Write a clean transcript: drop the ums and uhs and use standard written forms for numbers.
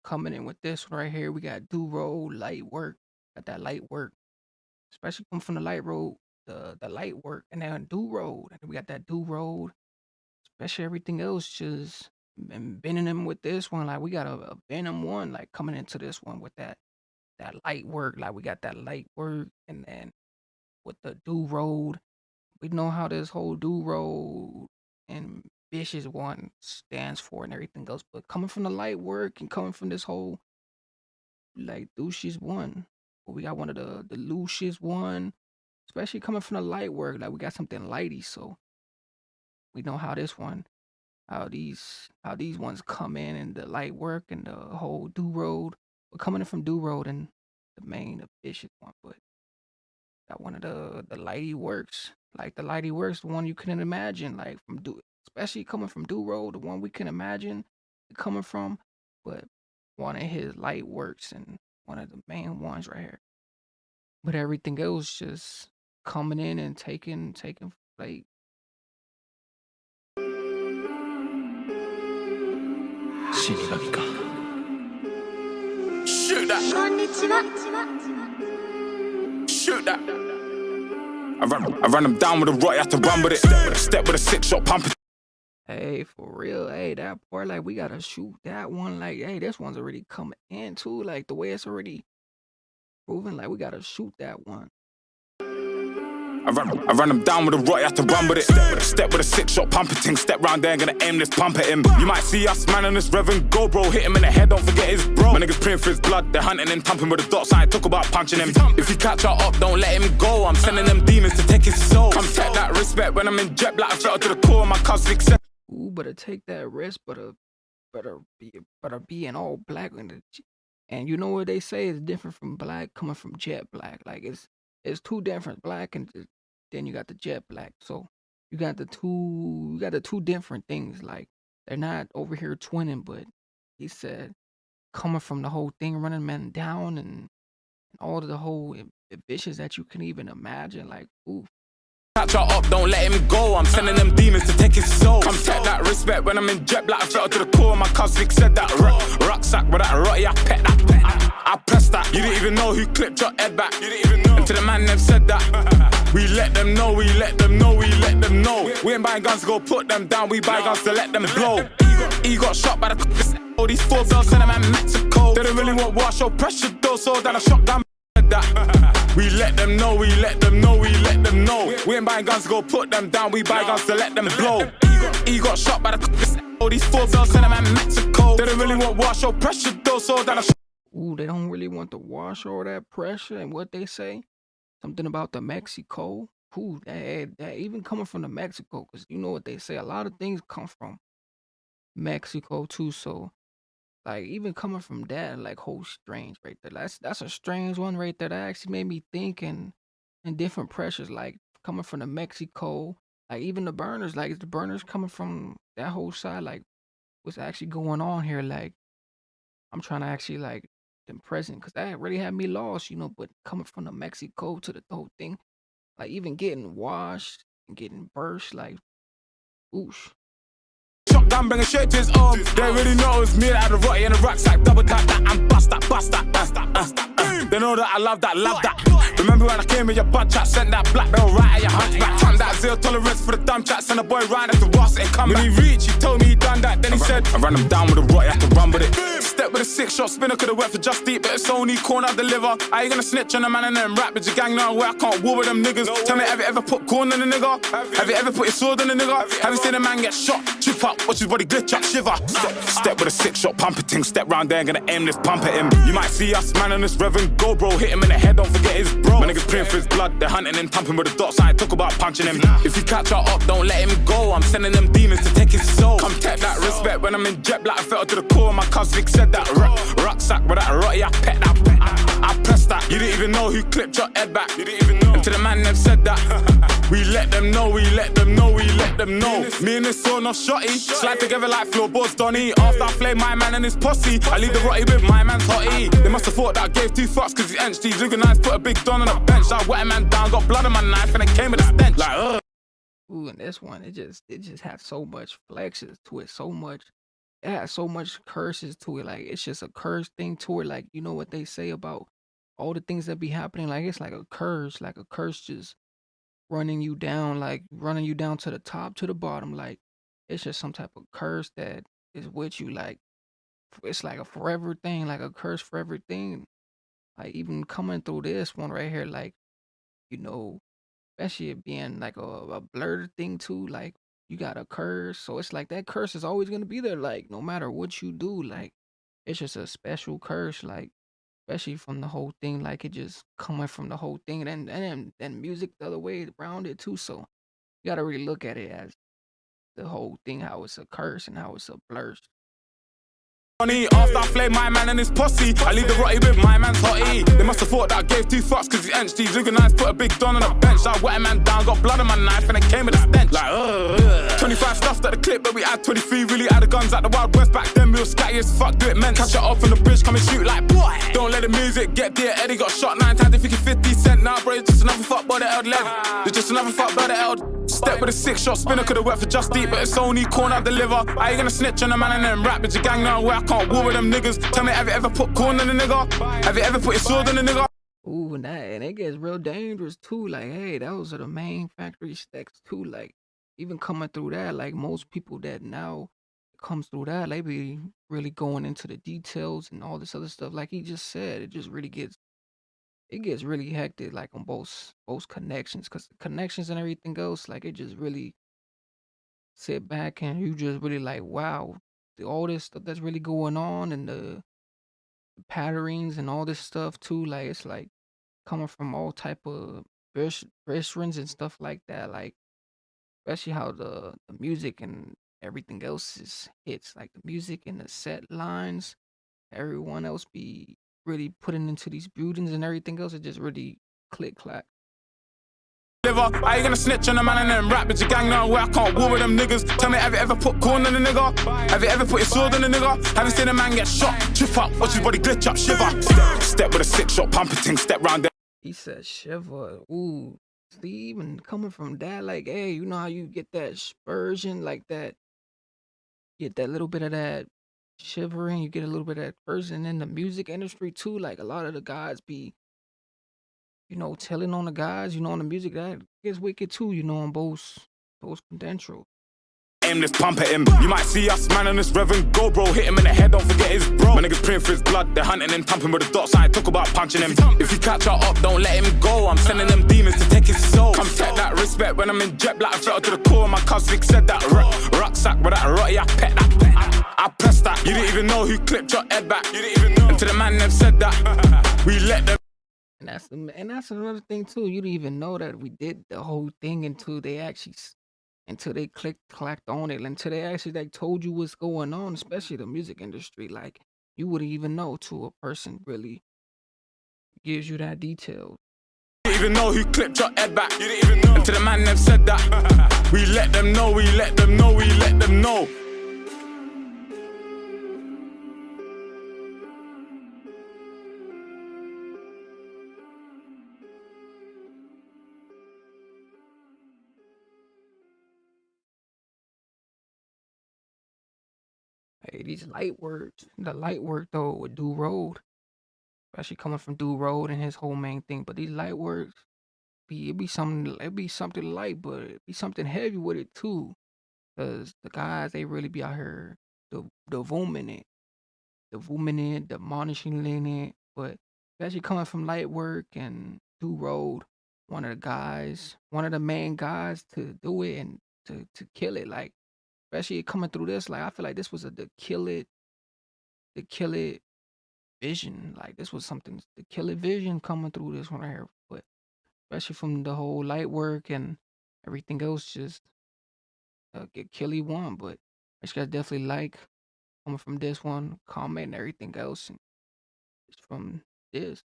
coming in with this one right here. We got DoRoad, LightWork, got that LightWork, especially coming from the the LightWork, and then DoRoad, and then we got that DoRoad, especially everything else just bending them with this one. Like we got a Venom one, like coming into this one with that LightWork. Like we got that LightWork, and then with the DoRoad, we know how this whole DoRoad and vicious one stands for and everything else. But coming from the LightWork and coming from this whole like Lucius one, we got one of the Lucius one, especially coming from the LightWork. Like we got something lighty, so we know how this one, how these ones come in and the LightWork and the whole DoRoad. We're coming in from DoRoad and the main the vicious one, but got one of the Lighty Works. Like the Lighty Works, the one you couldn't imagine, like from especially coming from DoRoad, the one we can imagine it coming from, but one of his Light Works and one of the main ones right here. But everything else just coming in and taking like Shoot that. Shoot that. I run them down with a right, you have to run with it. Step with a 6-shot pump. hey, for real, hey, that part, like we gotta shoot that one. Like, hey, this one's already coming in too. Like the way it's already proven, like we gotta shoot that one. I run them down with a right, you have to run with it. Step with a 6-shot pump ting. Step round there, gonna aim this pump at him. You might see us, man, on this Reverend Go, bro. Hit him in the head, don't forget his bro. My niggas praying for his blood, they're hunting and thumping with the dots. I ain't talk about punching him. If you catch our up, don't let him go. I'm sending them demons to take his soul. Come take that respect when I'm in jet black. I fell to the core, my cousin accept. Ooh, better take that risk, better be in all black. And you know what they say is different from black coming from jet black. Like it's two different black and then you got the jet black. So you got the two different things. Like they're not over here twinning, but he said coming from the whole thing, running men down and all of the whole vicious that you can even imagine. Like ooh. Catch her up, don't let him go. I'm sending them demons to take his soul. Come take that respect when I'm in jet black. I fell to the core, my cousin said that. Rucksack with that rotty, I pet that. I pressed that. You didn't even know who clipped your head back. You didn't even know. And to the man them said that. We let them know, we let them know, we let them know. We ain't buying guns to go put them down. We buy guns to let them blow. He got shot by the all these 4 girls send them in Mexico. They don't really want wash or pressure though, so that I shot down. We let them know, we let them know, we let them know. We ain't buying guns to go put them down, we buy guns to let them blow. He got shot by the all these 4 girls send them in Mexico. They don't really want wash or pressure though, so that I ooh, they don't really want the wash or that pressure. And what they say, something about the Mexico. Ooh, that even coming from the Mexico, because you know what they say, a lot of things come from Mexico too. So like even coming from that, like whole strange right there. That's a strange one right there. That actually made me think and different pressures, like coming from the Mexico, like even the burners, like the burners coming from that whole side, like what's actually going on here? Like I'm trying to actually like them present because that really had me lost, but coming from the Mexico to the whole thing, like even getting washed and getting burst, like oosh. shotgun, bring it straight to his arm. They already know it's me that had a rotty in a rucksack. Double tap that and bust that. They know that I love that. Remember when I came in your butt chat, sent that black belt right at your hunchback. Turn that 0 tolerance for the dumb chat, send a boy round at the Ross and come back. When he reached, he told me he done that. Then he said, I ran him down with a rotty, I had to run with it. Step with a 6-shot spinner, could've went for just eat, but it's only corner deliver. Are you gonna snitch on a man and then rap with your gang now where I can't war with them niggas? Tell me, have you ever put corn on a nigga? Have you ever put your sword on a nigga? Have you seen a man get shot? Chip up, watch his body glitch up, shiver. Step with a 6-shot pumper ting, step round there and gonna aim this pump at him. You might see us, man, on this Reverend Go, bro. Hit him in the head, don't forget his bro. My niggas praying for his blood, they're hunting and thumping with the dots. I ain't talk about punching him. If you catch her up, don't let him go. I'm sending them demons to take his soul. Come take that respect when I'm in jet black. I fell to the core, my cousin said that. Rucksack with that rotty, I pet that. I pressed that. You didn't even know who clipped your head back. You didn't even know. And to the man them said that. We let them know, we let them know, we let them know. Me and this son of shotty slide together like floorboards Donny. After I flay my man and his posse, I leave the rotty with my man's hottie. They must have thought that I gave 2 fucks cause he's empty. Luganized, put a big don on a bench. I wet a man down, got blood on my knife and it came with a stench. Like, ugh. Ooh, and this one, it just had so much flexes to it, so much it has so much curses to it. Like it's just a curse thing to it. Like you know what they say about all the things that be happening. Like it's like a curse just running you down to the top to the bottom. Like it's just some type of curse that is with you. Like it's like a forever thing, like a curse forever thing. Like even coming through this one right here, like you know, especially it being like a blurred thing too. Like you got a curse, so it's like that curse is always gonna be there. Like no matter what you do, like it's just a special curse. Like especially from the whole thing, like it just coming from the whole thing, and music the other way around it too. So you gotta really look at it as the whole thing, how it's a curse and how it's a blur. Money after I flame my man and his posse. I leave the rotty with my man's hottie. They must have thought that I gave 2 fucks cause he's empty. Looking nice, put a big don on the bench. I wet a man down, got blood on my knife and it came with a stench. Like, 25 stuffed at the clip, but we had 23. Really had the guns at the Wild West back then. We were scatty as fuck, do it meant. Catch it off on the bridge, come and shoot like boy. Don't let the music get there. Eddie got shot 9 times, they think 50 cent. Nah, bro, it's just another fuck by the held leg. It's just another fuck by the held. Step with a 6-shot spinner, could've worked for Just Eat, but it's only corn I deliver. I ain't gonna snitch on a man and then rap with your gang now where I can't war with them niggas. Tell me, have you ever put corn on a nigga? Have you ever put your sword on a nigga? Ooh, and it gets real dangerous too. Like, hey, those are the main factory stacks too. Like, even coming through that, like most people that now comes through that, they be really going into the details and all this other stuff. Like he just said, it gets really hectic, like on both connections, because the connections and everything else, like it just really sit back and you just really like, wow, all this stuff that's really going on and the patterns and all this stuff too. Like it's like coming from all type of restaurants and stuff like that. Like especially how the music and everything else is hits. Like the music and the set lines, everyone else be really putting into these buildings and everything else. It just really click clack. I ain't gonna snitch on a man and then rap with your gang now where I can't war with them niggas. Tell me, have you ever put corn on a nigga? Have you ever put your sword on a nigga? Have you seen a man get shot? Trip up, watch his body glitch up, shiver. Step with a 6-shot pumping ting, step round there. He said shiver. Ooh. Steve, and coming from that, like, hey, you know how you get that spursion, like that, get that little bit of that shivering, you get a little bit of that person in the music industry too. Like a lot of the guys be, telling on the guys, on the music that gets wicked too, on both credentials. Aim this pump at him. You might see us, man, on this Reverend Go, bro. Hit him in the head, don't forget his bro. My niggas praying for his blood, they're hunting and thumping with the dots. I ain't talk about punching him. If you catch our up, don't let him go. I'm sending them demons to take his soul. Come take that respect when I'm in jet black. I fell to the core. My cousin said that rucksack with that rotty. I pet that. I pressed that. You didn't even know who clipped your head back. You didn't even know. And to the man them said that. We let them. And that's another thing too. You didn't even know that we did the whole thing until they clacked on it, until they actually like told you what's going on, especially the music industry. Like you wouldn't even know till a person really gives you that detail. You didn't even know who clipped your head back. You didn't even know. And to the man them said that. We let them know, we let them know, we let them know. Hey, the light work though with DoRoad, especially coming from DoRoad and his whole main thing. But these light works, it be something light, but it be something heavy with it too. Cause the guys they really be out here the booming it, demolishing in it. But especially coming from light work and DoRoad, one of the main guys to do it and to kill it. Like especially coming through this, like I feel like this was the kill it vision. Like this was something the kill it vision coming through this one right here. But especially from the whole light work and everything else, just get Killy one. But I just guys definitely like coming from this one, comment and everything else, and it's from this.